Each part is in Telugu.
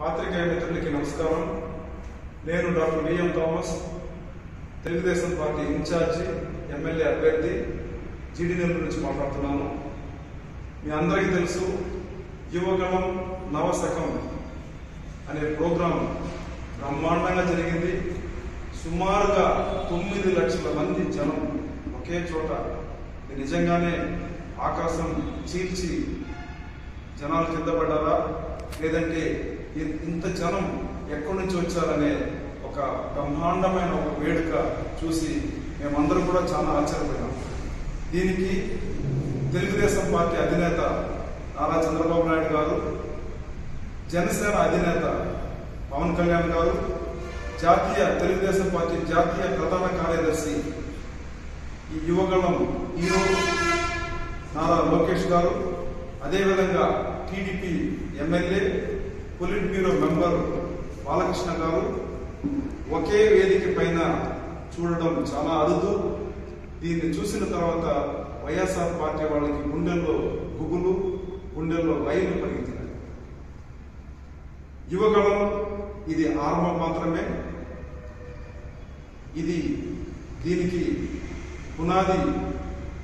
పాత్రికేయ మిత్రులకి నమస్కారం. నేను doctor VM Thomas, Telugu Desam party in charge MLA అభ్యర్థి జీడి నెల్లూరు నుంచి మాట్లాడుతున్నాను. మీ అందరికీ తెలుసు, యువగళం నవశకం అనే ప్రోగ్రాం బ్రహ్మాండంగా జరిగింది. సుమారుగా 9 లక్షల మంది జనం ఒకే చోట. నిజంగానే ఆకాశం చీల్చి జనాలు కింద పడ్డారా, లేదంటే ఇంత జనం ఎక్కడి నుంచి వచ్చారనే ఒక బ్రహ్మాండమైన ఒక వేడుక చూసి మేమందరం కూడా చాలా ఆశ్చర్యపోయాం. దీనికి తెలుగుదేశం పార్టీ అధినేత నారా చంద్రబాబు నాయుడు గారు, జనసేన అధినేత పవన్ కళ్యాణ్ గారు, తెలుగుదేశం పార్టీ జాతీయ ప్రధాన కార్యదర్శి ఈ యువగళం హీరో నారా లోకేష్ గారు, అదేవిధంగా TDP MLA polit bureau member Balakrishna గారు ఒకే వేదిక పైన చూడడం చాలా అరుదు. దీన్ని చూసిన తర్వాత వైఎస్ఆర్ పార్టీ వాళ్ళకి గుండెల్లో గుబులు, గుండెల్లో రైలు పరిగెత్తినాయి. యువగళం ఇది ఆరంభం మాత్రమే. దీనికి పునాది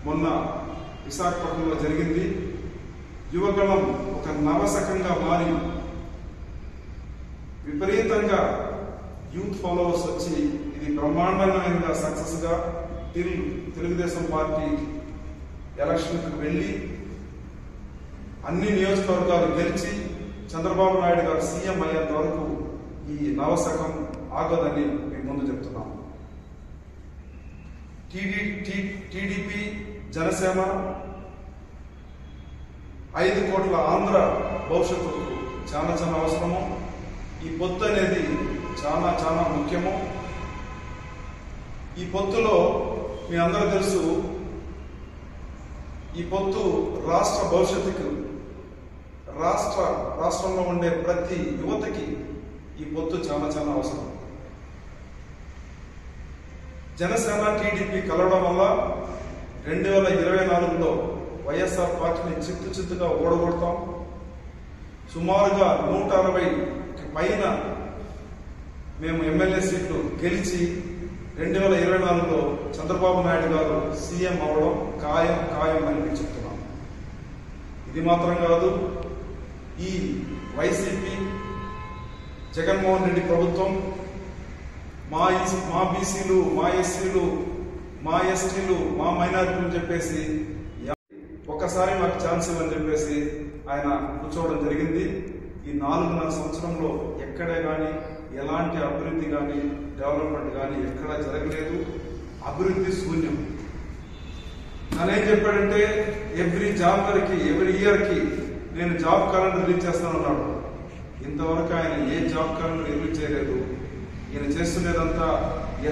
మొన్న విశాఖపట్నంలో జరిగింది. యువగళం ఒక నవశకంగా మారి విపరీతంగా యూత్ ఫాలోవర్స్ వచ్చి ఇది బ్రహ్మాండమైన సక్సెస్ గా తెలుగుదేశం పార్టీ ఎలక్షన్కి వెళ్ళి అన్ని నియోజకవర్గాలు గెలిచి చంద్రబాబు నాయుడు గారు సీఎం అయ్యేంత వరకు ఈ నవశకం ఆగదని మేము ముందు చెప్తున్నాం. టీడీపీ, జనసేన 5 కోట్ల ఆంధ్ర భవిష్యత్తుకు చాలా చాలా అవసరము. ఈ పొత్తు అనేది చాలా చాలా ముఖ్యము. ఈ పొత్తులో మీ అందరూ తెలుసు, ఈ పొత్తు రాష్ట్ర భవిష్యత్తుకు, రాష్ట్రంలో ఉండే ప్రతి యువతకి ఈ పొత్తు చాలా చాలా అవసరం. జనసేన టీడీపీ కలవడం వల్ల 2024లో వైఎస్ఆర్ పార్టీని చిత్తుగా ఓడగొడతాం. సుమారుగా 160కి పైన మేము ఎమ్మెల్యే సీట్లు గెలిచి 2024లో చంద్రబాబు నాయుడు గారు సీఎం అవడం ఖాయం అని చెప్తున్నాం. ఇది మాత్రం కాదు, ఈ వైసీపీ జగన్మోహన్ రెడ్డి ప్రభుత్వం మా బీసీలు, మా ఎస్సీలు, మా ఎస్టీలు, మా మైనారిటీలు చెప్పేసి ఒక్కసారి మాకు ఛాన్స్ ఇవ్వని చెప్పేసి ఆయన కూర్చోవడం జరిగింది. ఈ 4.5 సంవత్సరంలో ఎక్కడే కానీ ఎలాంటి అభివృద్ధి కానీ డెవలప్మెంట్ కానీ ఎక్కడా జరగలేదు. అభివృద్ధి శూన్యం. తనేం చెప్పాడంటే ఎవ్రీ ఇయర్కి నేను జాబ్ క్యాలెండర్ రిలీజ్ చేస్తానన్నాడు. ఇంతవరకు ఆయన ఏ జాబ్ క్యాలెండర్ రిలీజ్ చేయలేదు. ఈయన చేస్తున్నదంతా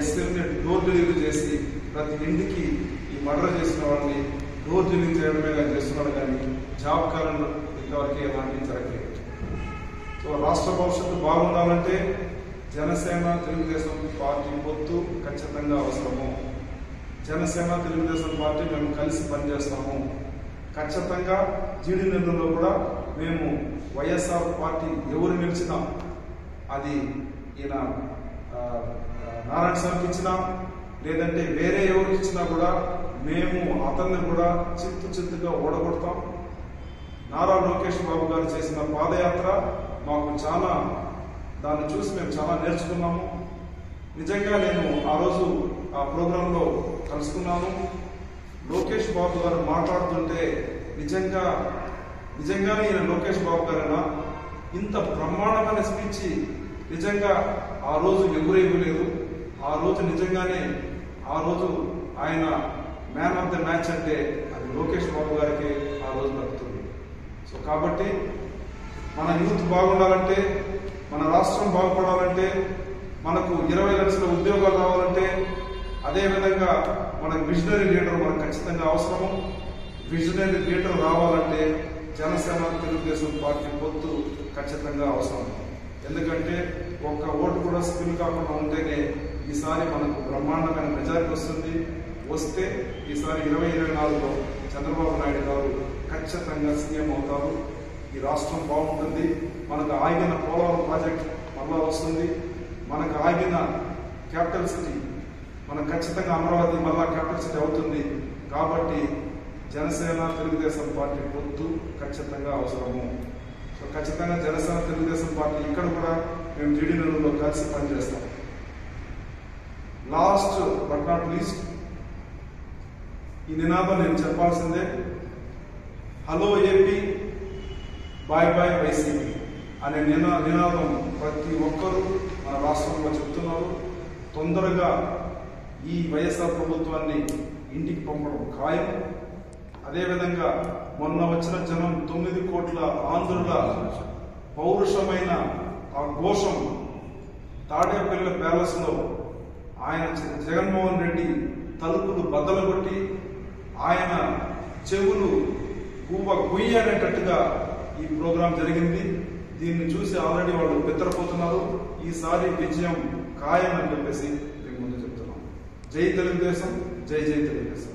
ఎస్ఎల్ని డోర్ డెలివరీ చేసి ప్రతి ఇంటికి ఈ మర్డర్ చేసిన వాళ్ళని డోర్ డెలివరీ చేయడమే చేస్తున్నాడు, కానీ జాబ్ క్యాలెండర్ ఇంతవరకు ఎలాంటి జరగలేదు. సో రాష్ట్ర భవిష్యత్తు బాగుండాలంటే జనసేన తెలుగుదేశం పార్టీ పొత్తు ఖచ్చితంగా అవసరము. జనసేన తెలుగుదేశం పార్టీ మేము కలిసి పనిచేస్తాము. ఖచ్చితంగా జీడి నెల్లూరులో కూడా మేము వైఎస్ఆర్ పార్టీ ఎవరు నిలిచినా, అది ఈయన నారాయణ స్వామికి ఇచ్చినా లేదంటే వేరే ఎవరికి ఇచ్చినా కూడా మేము అతన్ని కూడా చిత్తుగా ఓడగొడతాం. నారా లోకేష్ బాబు గారు చేసిన పాదయాత్ర మాకు చాలా, దాన్ని చూసి మేము చాలా నేర్చుకున్నాము. నిజంగా నేను ఆ రోజు ఆ ప్రోగ్రాంలో కలుసుకున్నాను. లోకేష్ బాబు గారు మాట్లాడుతుంటే నిజంగానే ఈయన లోకేష్ బాబు గారైనా ఇంత బ్రహ్మాండమైన స్పీచ్ నిజంగా ఆ రోజు ఎగురేయలేదు. ఆ రోజు నిజంగానే ఆ రోజు ఆయన మ్యాన్ ఆఫ్ ద మ్యాచ్ అంటే అది లోకేష్ బాబు గారికి ఆ రోజు దక్కుతుంది. సో కాబట్టి మన యూత్ బాగుండాలంటే, మన రాష్ట్రం బాగుపడాలంటే, మనకు 20 లక్షల ఉద్యోగాలు రావాలంటే, అదేవిధంగా మనకు విజనరీ లీడర్ మనకు ఖచ్చితంగా అవసరము. విజనరీ లీడర్ రావాలంటే జనసేన తెలుగుదేశం పార్టీ పొత్తు ఖచ్చితంగా అవసరం. ఎందుకంటే ఒక్క ఓటు కూడా స్పిల్ కాకుండా ఉంటేనే ఈసారి మనకు బ్రహ్మాండమైన మెజారిటీ వస్తే ఈసారి 2024లో చంద్రబాబు నాయుడు గారు ఖచ్చితంగా సీఎం అవుతారు. ఈ రాష్ట్రం బాగుంటుంది. మనకు ఆగిన పోలవరం ప్రాజెక్ట్ మళ్ళా వస్తుంది, మనకు ఆగిన క్యాపిటల్ సిటీ మనకు ఖచ్చితంగా అమరావతి మళ్ళా క్యాపిటల్ సిటీ అవుతుంది. కాబట్టి జనసేన తెలుగుదేశం పార్టీ పొత్తు ఖచ్చితంగా అవసరము. సో ఖచ్చితంగా జనసేన తెలుగుదేశం పార్టీ ఇక్కడ కూడా మేము జీడీ నెల్లూరులో కలిసి పనిచేస్తాం. లాస్ట్ బట్ నాట్ లీస్ట్, ఈ నినాదం నేను చెప్పాల్సిందే. Hello AP, bye bye YCP అనే నినాదం ప్రతి ఒక్కరూ మన రాష్ట్రంలో చెప్తున్నారు. తొందరగా ఈ వైఎస్ఆర్ ప్రభుత్వాన్ని ఇంటికి పంపడం ఖాయం. అదేవిధంగా మొన్న వచ్చిన జనం 9 కోట్ల ఆంధ్రుల పౌరుషమైన ఆ ఘోషం తాడేపల్లి ప్యాలెస్ లో ఆయన జగన్మోహన్ రెడ్డి తలుపులు బద్దలుగొట్టి ఆయన చెవులు గుయ్య అనేటట్టుగా ఈ ప్రోగ్రాం జరిగింది. దీన్ని చూసి ఆల్రెడీ వాళ్ళు బెత్తరపోతున్నారు. ఈసారి విజయం ఖాయం అని చెప్పేసి మేము ముందు చెప్తున్నాం. జై తెలుగుదేశం, జై జై తెలుగుదేశం.